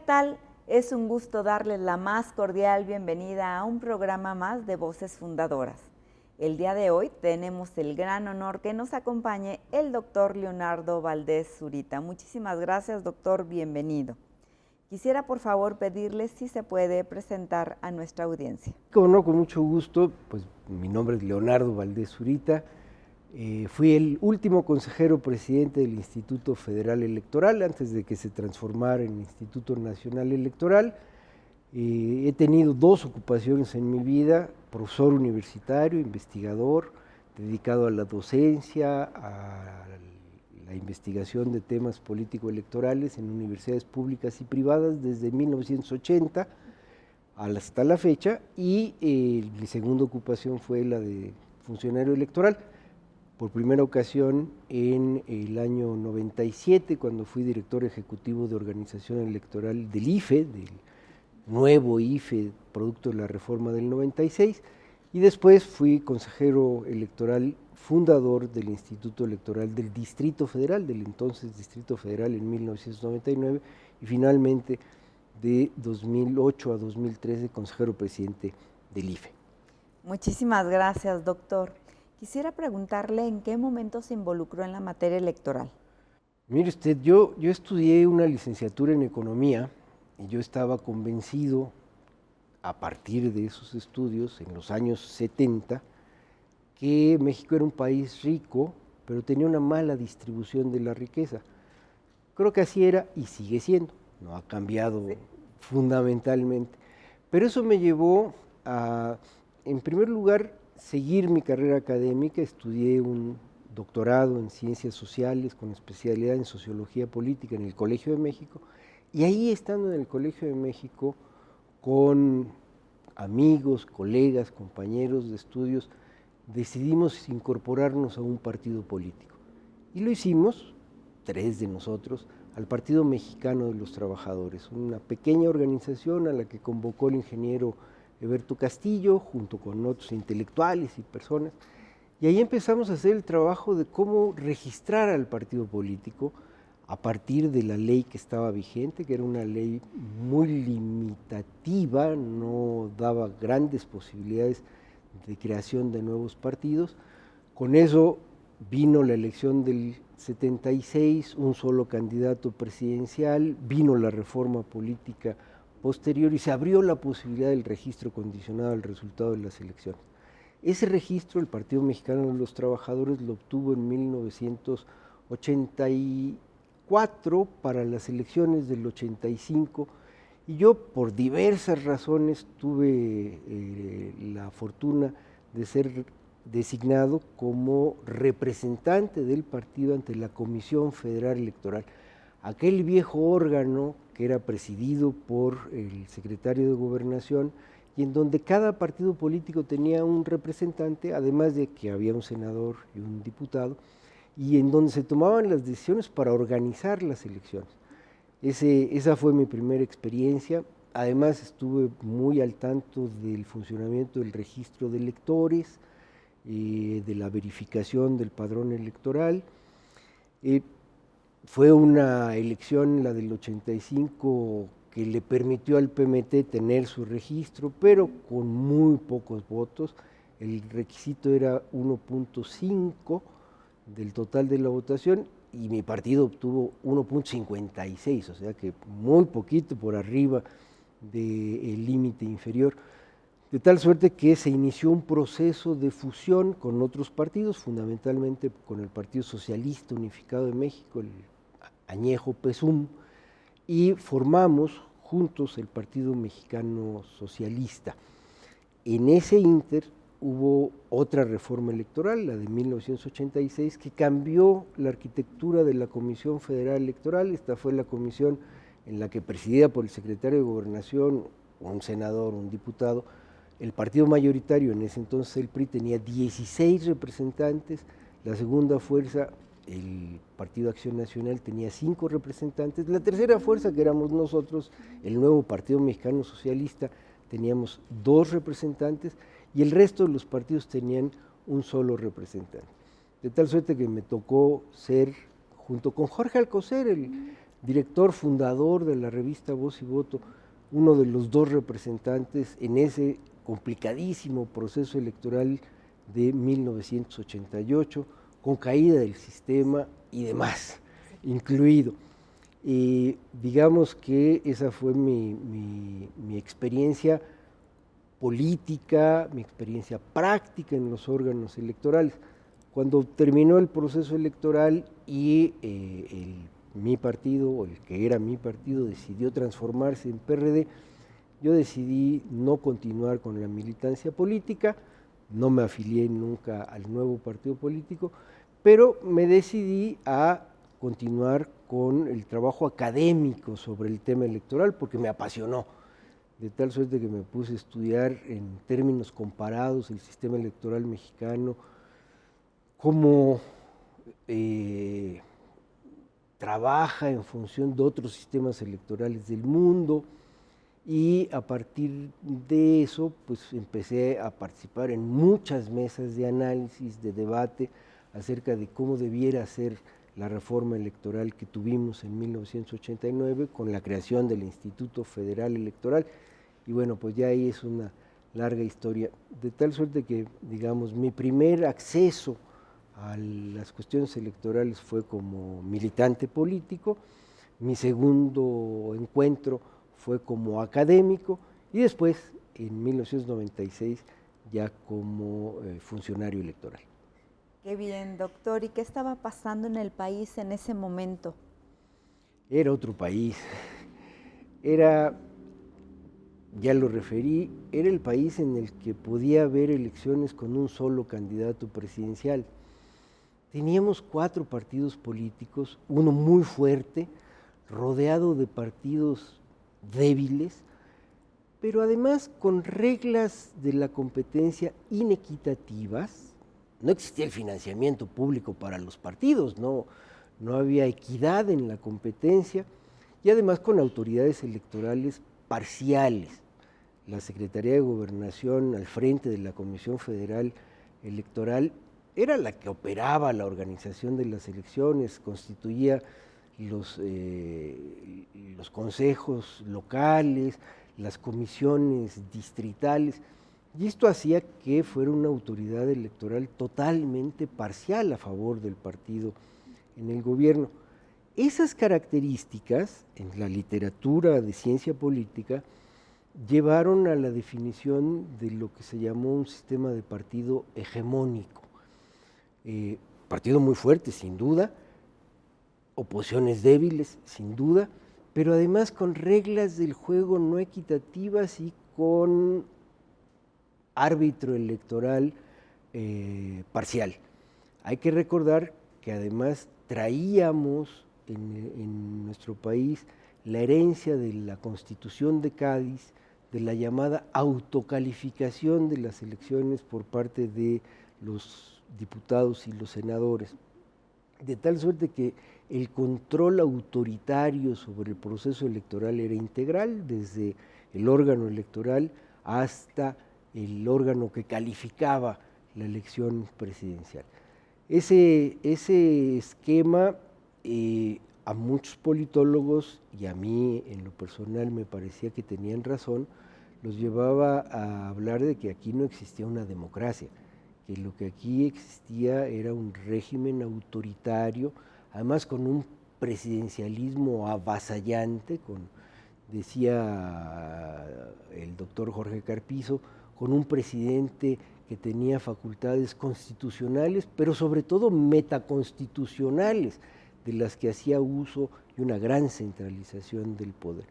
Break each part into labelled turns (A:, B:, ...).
A: tal? Es un gusto darles la más cordial bienvenida a un programa más de Voces Fundadoras. El día de hoy tenemos el gran honor que nos acompañe el doctor Leonardo Valdés Zurita. Muchísimas gracias, doctor, bienvenido. Quisiera por favor pedirle si se puede presentar a nuestra audiencia.
B: Como no, con mucho gusto, pues mi nombre es Leonardo Valdés Zurita. Fui el último consejero presidente del Instituto Federal Electoral antes de que se transformara en Instituto Nacional Electoral. He tenido dos ocupaciones en mi vida: profesor universitario, investigador, dedicado a la docencia, a la investigación de temas político-electorales en universidades públicas y privadas desde 1980 hasta la fecha, y mi segunda ocupación fue la de funcionario electoral. Por primera ocasión en el año 97, cuando fui director ejecutivo de organización electoral del IFE, del nuevo IFE, producto de la reforma del 96, y después fui consejero electoral fundador del Instituto Electoral del Distrito Federal, del entonces Distrito Federal, en 1999, y finalmente de 2008 a 2013 consejero presidente del IFE.
A: Muchísimas gracias, doctor. Quisiera preguntarle en qué momento se involucró en la materia electoral.
B: Mire usted, yo estudié una licenciatura en economía y yo estaba convencido, a partir de esos estudios, en los años 70, que México era un país rico, pero tenía una mala distribución de la riqueza. Creo que así era y sigue siendo, no ha cambiado fundamentalmente. Pero eso me llevó a, en primer lugar, seguir mi carrera académica. Estudié un doctorado en Ciencias Sociales con especialidad en Sociología Política en el Colegio de México, y ahí, estando en el Colegio de México, con amigos, colegas, compañeros de estudios, decidimos incorporarnos a un partido político. Y lo hicimos, 3 de nosotros, al Partido Mexicano de los Trabajadores, una pequeña organización a la que convocó el ingeniero Eberto Castillo, junto con otros intelectuales y personas, y ahí empezamos a hacer el trabajo de cómo registrar al partido político a partir de la ley que estaba vigente, que era una ley muy limitativa, no daba grandes posibilidades de creación de nuevos partidos. Con eso vino la elección del 76, un solo candidato presidencial, vino la reforma política posterior y se abrió la posibilidad del registro condicionado al resultado de las elecciones. Ese registro el Partido Mexicano de los Trabajadores lo obtuvo en 1984 para las elecciones del 85, y yo, por diversas razones, tuve la fortuna de ser designado como representante del partido ante la Comisión Federal Electoral, aquel viejo órgano que era presidido por el secretario de Gobernación y en donde cada partido político tenía un representante, además de que había un senador y un diputado, y en donde se tomaban las decisiones para organizar las elecciones. Esa fue mi primera experiencia. Además, estuve muy al tanto del funcionamiento del registro de electores, de la verificación del padrón electoral. Fue una elección, la del 85, que le permitió al PMT tener su registro, pero con muy pocos votos. El requisito era 1.5 del total de la votación, y mi partido obtuvo 1.56, o sea que muy poquito por arriba del límite inferior, de tal suerte que se inició un proceso de fusión con otros partidos, fundamentalmente con el Partido Socialista Unificado de México, el añejo PESUM, y formamos juntos el Partido Mexicano Socialista. En ese ínter hubo otra reforma electoral, la de 1986, que cambió la arquitectura de la Comisión Federal Electoral. Esta fue la comisión en la que, presidida por el secretario de Gobernación, un senador, un diputado, el partido mayoritario, en ese entonces el PRI, tenía 16 representantes, la segunda fuerza, el Partido Acción Nacional, tenía 5 representantes, la tercera fuerza, que éramos nosotros, el nuevo Partido Mexicano Socialista, teníamos 2 representantes, y el resto de los partidos tenían un solo representante. De tal suerte que me tocó ser, junto con Jorge Alcocer, el director fundador de la revista Voz y Voto, uno de los dos representantes en ese complicadísimo proceso electoral de 1988, con caída del sistema y demás, incluido. Digamos que esa fue mi experiencia política, mi experiencia práctica en los órganos electorales. Cuando terminó el proceso electoral y mi partido, o el que era mi partido, decidió transformarse en PRD, yo decidí no continuar con la militancia política, no me afilié nunca al nuevo partido político, pero me decidí a continuar con el trabajo académico sobre el tema electoral porque me apasionó, de tal suerte que me puse a estudiar en términos comparados el sistema electoral mexicano, cómo trabaja en función de otros sistemas electorales del mundo, y a partir de eso pues empecé a participar en muchas mesas de análisis, de debate acerca de cómo debiera ser la reforma electoral que tuvimos en 1989 con la creación del Instituto Federal Electoral, y bueno, pues ya ahí es una larga historia, de tal suerte que, digamos, mi primer acceso a las cuestiones electorales fue como militante político, mi segundo encuentro fue como académico y después, en 1996, ya como funcionario electoral.
A: Qué bien, doctor. ¿Y qué estaba pasando en el país en ese momento?
B: Era otro país. Era, ya lo referí, era el país en el que podía haber elecciones con un solo candidato presidencial. Teníamos 4 partidos políticos, uno muy fuerte, rodeado de partidos débiles, pero además con reglas de la competencia inequitativas. No existía el financiamiento público para los partidos, no había equidad en la competencia, y además con autoridades electorales parciales. La Secretaría de Gobernación al frente de la Comisión Federal Electoral era la que operaba la organización de las elecciones, constituía los consejos locales, las comisiones distritales, y esto hacía que fuera una autoridad electoral totalmente parcial a favor del partido en el gobierno. Esas características en la literatura de ciencia política llevaron a la definición de lo que se llamó un sistema de partido hegemónico. Partido muy fuerte, sin duda, oposiciones débiles, sin duda, pero además con reglas del juego no equitativas y con árbitro electoral parcial. Hay que recordar que además traíamos en nuestro país la herencia de la Constitución de Cádiz, de la llamada autocalificación de las elecciones por parte de los diputados y los senadores, de tal suerte que el control autoritario sobre el proceso electoral era integral, desde el órgano electoral hasta el órgano que calificaba la elección presidencial. Ese esquema a muchos politólogos, y a mí en lo personal me parecía que tenían razón, los llevaba a hablar de que aquí no existía una democracia, que lo que aquí existía era un régimen autoritario, además con un presidencialismo avasallante, decía el doctor Jorge Carpizo, con un presidente que tenía facultades constitucionales, pero sobre todo metaconstitucionales, de las que hacía uso, y una gran centralización del poder.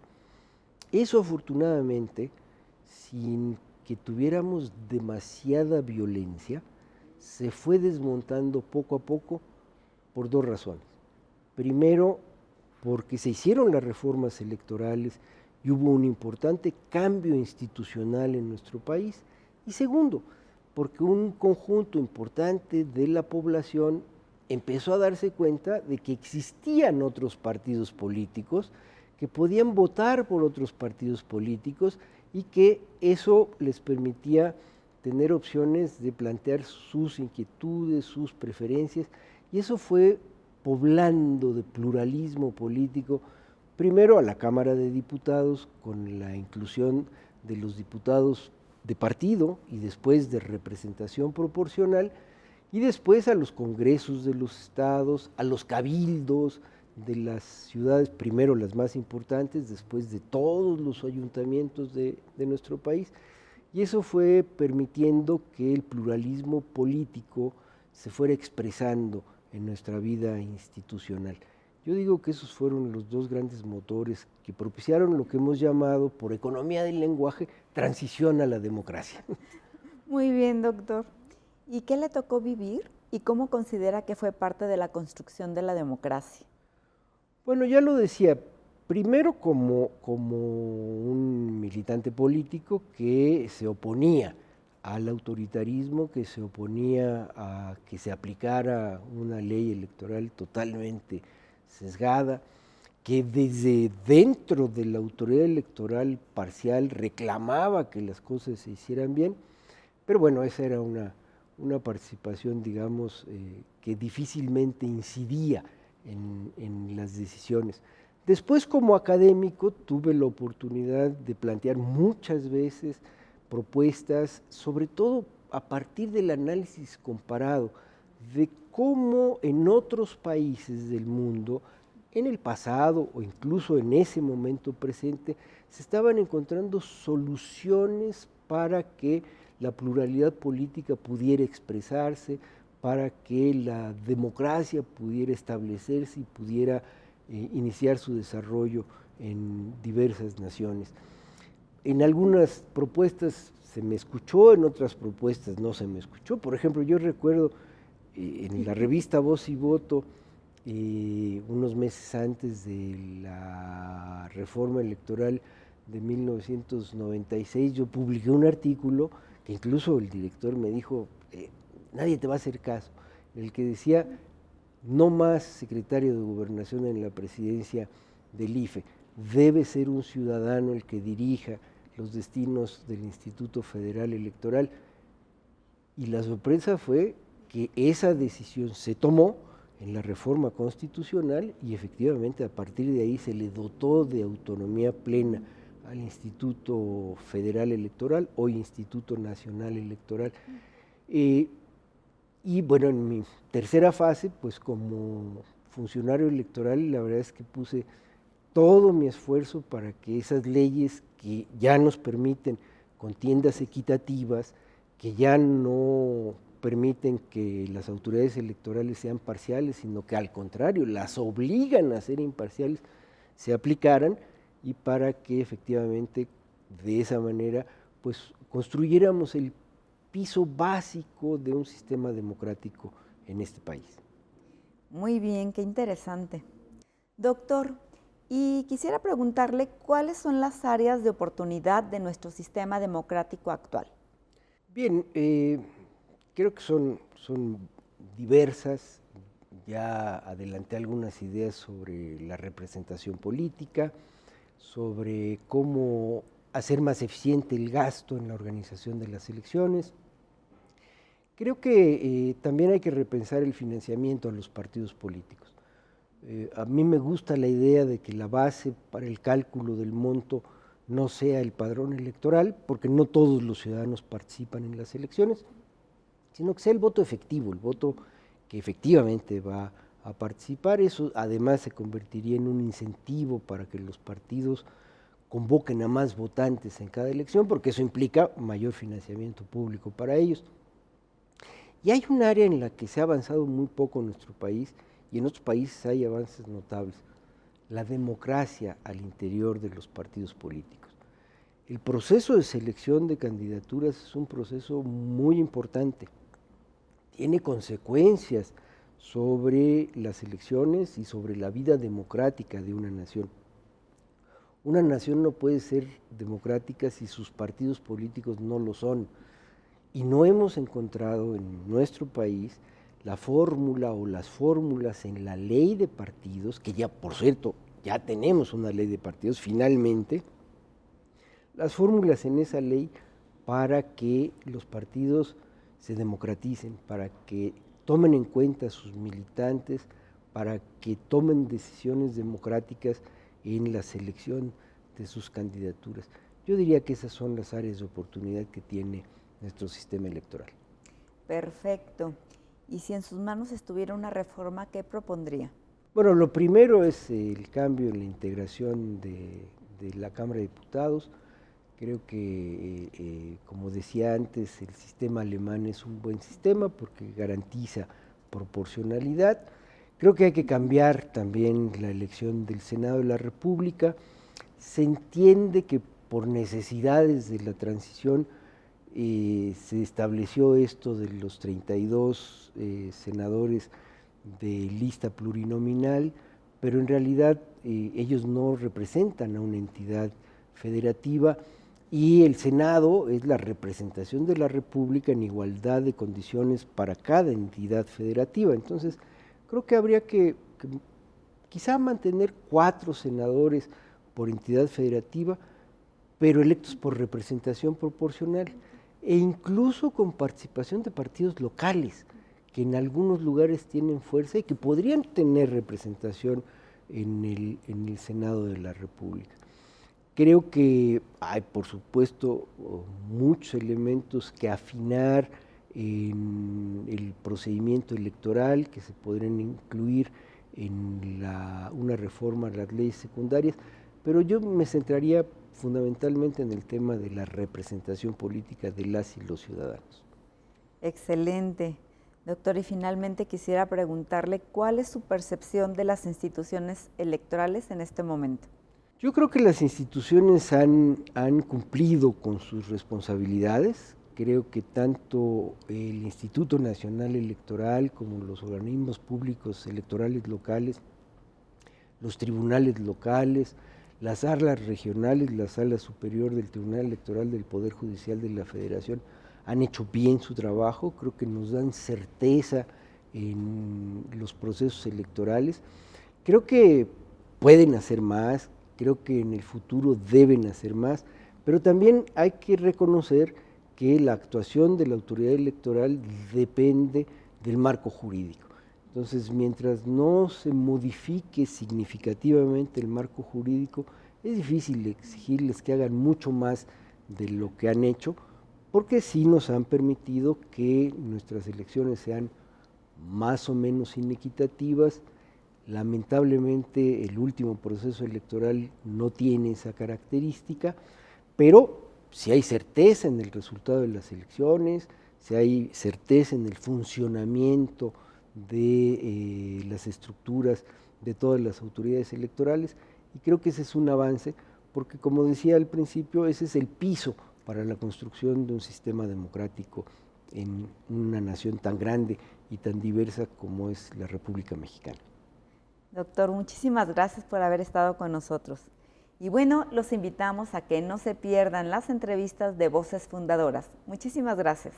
B: Eso, afortunadamente, sin que tuviéramos demasiada violencia, se fue desmontando poco a poco por 2 razones. Primero, porque se hicieron las reformas electorales y hubo un importante cambio institucional en nuestro país. Y segundo, porque un conjunto importante de la población empezó a darse cuenta de que existían otros partidos políticos, que podían votar por otros partidos políticos y que eso les permitía tener opciones de plantear sus inquietudes, sus preferencias, y eso fue poblando de pluralismo político primero a la Cámara de Diputados con la inclusión de los diputados de partido y después de representación proporcional, y después a los congresos de los estados, a los cabildos de las ciudades, primero las más importantes, después de todos los ayuntamientos de nuestro país, y eso fue permitiendo que el pluralismo político se fuera expresando en nuestra vida institucional. Yo digo que esos fueron los dos grandes motores que propiciaron lo que hemos llamado, por economía del lenguaje, transición a la democracia.
A: Muy bien, doctor. ¿Y qué le tocó vivir y cómo considera que fue parte de la construcción de la democracia?
B: Bueno, ya lo decía, primero como un militante político que se oponía al autoritarismo, que se oponía a que se aplicara una ley electoral totalmente sesgada, que desde dentro de la autoridad electoral parcial reclamaba que las cosas se hicieran bien, pero bueno, esa era una participación, digamos, que difícilmente incidía en las decisiones. Después, como académico, tuve la oportunidad de plantear muchas veces propuestas, sobre todo a partir del análisis comparado de cómo en otros países del mundo, en el pasado o incluso en ese momento presente, se estaban encontrando soluciones para que la pluralidad política pudiera expresarse, para que la democracia pudiera establecerse y pudiera iniciar su desarrollo en diversas naciones. En algunas propuestas se me escuchó, en otras propuestas no se me escuchó. Por ejemplo, yo recuerdo en la revista Voz y Voto, unos meses antes de la reforma electoral de 1996, yo publiqué un artículo que incluso el director me dijo, nadie te va a hacer caso, en el que decía, no más secretario de Gobernación en la presidencia del IFE, debe ser un ciudadano el que dirija los destinos del Instituto Federal Electoral. Y la sorpresa fue que esa decisión se tomó en la reforma constitucional y efectivamente a partir de ahí se le dotó de autonomía plena al Instituto Federal Electoral, hoy Instituto Nacional Electoral. Y bueno, en mi tercera fase, pues como funcionario electoral, la verdad es que puse todo mi esfuerzo para que esas leyes que ya nos permiten contiendas equitativas, que ya no permiten que las autoridades electorales sean parciales, sino que al contrario, las obligan a ser imparciales, se aplicaran y para que efectivamente de esa manera pues construyéramos el piso básico de un sistema democrático en este país.
A: Muy bien, qué interesante. Doctor, y quisiera preguntarle cuáles son las áreas de oportunidad de nuestro sistema democrático actual.
B: Bien, creo que son diversas. Ya adelanté algunas ideas sobre la representación política, sobre cómo hacer más eficiente el gasto en la organización de las elecciones. Creo que también hay que repensar el financiamiento a los partidos políticos. A mí me gusta la idea de que la base para el cálculo del monto no sea el padrón electoral, porque no todos los ciudadanos participan en las elecciones, sino que sea el voto efectivo, el voto que efectivamente va a participar. Eso además se convertiría en un incentivo para que los partidos convoquen a más votantes en cada elección, porque eso implica mayor financiamiento público para ellos. Y hay un área en la que se ha avanzado muy poco en nuestro país, y en otros países hay avances notables: la democracia al interior de los partidos políticos. El proceso de selección de candidaturas es un proceso muy importante, tiene consecuencias sobre las elecciones y sobre la vida democrática de una nación. Una nación no puede ser democrática si sus partidos políticos no lo son. Y no hemos encontrado en nuestro país la fórmula o las fórmulas en la ley de partidos, que ya, por cierto, ya tenemos una ley de partidos finalmente, las fórmulas en esa ley para que los partidos se democraticen, para que tomen en cuenta a sus militantes, para que tomen decisiones democráticas en la selección de sus candidaturas. Yo diría que esas son las áreas de oportunidad que tiene nuestro sistema electoral.
A: Perfecto. Y si en sus manos estuviera una reforma, ¿qué propondría?
B: Bueno, lo primero es el cambio en la integración de la Cámara de Diputados. Creo que, como decía antes, el sistema alemán es un buen sistema porque garantiza proporcionalidad. Creo que hay que cambiar también la elección del Senado de la República. Se entiende que por necesidades de la transición se estableció esto de los 32 senadores de lista plurinominal, pero en realidad ellos no representan a una entidad federativa y el Senado es la representación de la República en igualdad de condiciones para cada entidad federativa. Entonces, creo que habría que quizá mantener 4 senadores por entidad federativa, pero electos por representación proporcional e incluso con participación de partidos locales, que en algunos lugares tienen fuerza y que podrían tener representación en el Senado de la República. Creo que hay, por supuesto, muchos elementos que afinar en el procedimiento electoral que se podrían incluir en una reforma a las leyes secundarias, pero yo me centraría fundamentalmente en el tema de la representación política de las y los ciudadanos.
A: Excelente. Doctor, y finalmente quisiera preguntarle cuál es su percepción de las instituciones electorales en este momento.
B: Yo creo que las instituciones han cumplido con sus responsabilidades. Creo que tanto el Instituto Nacional Electoral como los organismos públicos electorales locales, los tribunales locales, las salas regionales, la Sala Superior del Tribunal Electoral del Poder Judicial de la Federación han hecho bien su trabajo, creo que nos dan certeza en los procesos electorales. Creo que pueden hacer más, creo que en el futuro deben hacer más, pero también hay que reconocer que la actuación de la autoridad electoral depende del marco jurídico. Entonces, mientras no se modifique significativamente el marco jurídico, es difícil exigirles que hagan mucho más de lo que han hecho, porque sí nos han permitido que nuestras elecciones sean más o menos inequitativas. Lamentablemente el último proceso electoral no tiene esa característica, pero si hay certeza en el resultado de las elecciones, si hay certeza en el funcionamiento de las estructuras de todas las autoridades electorales, y creo que ese es un avance, porque como decía al principio, ese es el piso para la construcción de un sistema democrático en una nación tan grande y tan diversa como es la República Mexicana.
A: Doctor, muchísimas gracias por haber estado con nosotros. Y bueno, los invitamos a que no se pierdan las entrevistas de Voces Fundadoras. Muchísimas gracias.